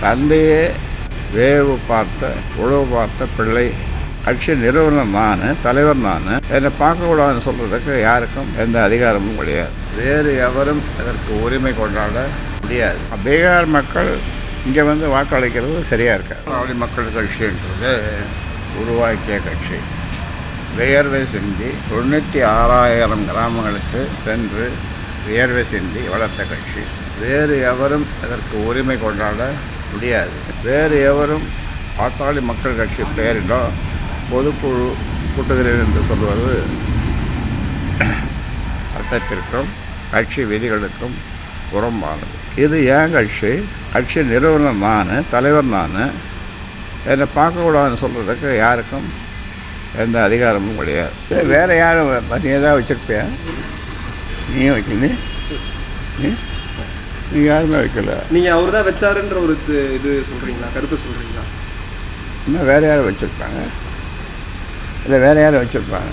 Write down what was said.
தந்தையே வேவு பார்த்த உழவு பார்த்த பிள்ளை. கட்சி நிறுவனர் நான், தலைவர் நான். என்னை பார்க்கக்கூடாதுன்னு சொல்கிறதுக்கு யாருக்கும் எந்த அதிகாரமும் கிடையாது. வேறு எவரும் இதற்கு உரிமை கொண்டாட முடியாது. பீகார் மக்கள் இங்கே வந்து வாக்களிக்கிறது சரியாக இருக்காது. அப்படி மக்கள் கட்சின்றது உருவாக்கிய கட்சி. வியர்வை சிந்தி 96,000 கிராமங்களுக்கு சென்று வியர்வை சிந்தி வளர்த்த கட்சி. வேறு எவரும் இதற்கு உரிமை கொண்டாட முடியாது. வேறு எவரும் பாட்டாளி மக்கள் கட்சி பெயரிலோ பொதுக்குழு கூட்டுகிறேன் என்று சொல்வது சட்டத்திற்கும் கட்சி விதிகளுக்கும் புறம்பானது. இது ஏன் கட்சி? கட்சி நிறுவனர் நான், தலைவர் நான். என்னை பார்க்கக்கூடாதுன்னு சொல்கிறதுக்கு யாருக்கும் எந்த அதிகாரமும் கிடையாது. வேறு யாரும் நீ ஏதாவது வச்சுருப்பியா? நீ வைக்கல, நீ யாருமே வைக்கல. நீங்கள் அவர் தான் வச்சாருன்ற ஒரு இது சொல்கிறீங்களா, கருத்தை சொல்கிறீங்களா? இன்னும் வேறு யாரும் வச்சுருப்பாங்க, இல்லை வேறு யாரும் வச்சுருப்பாங்க.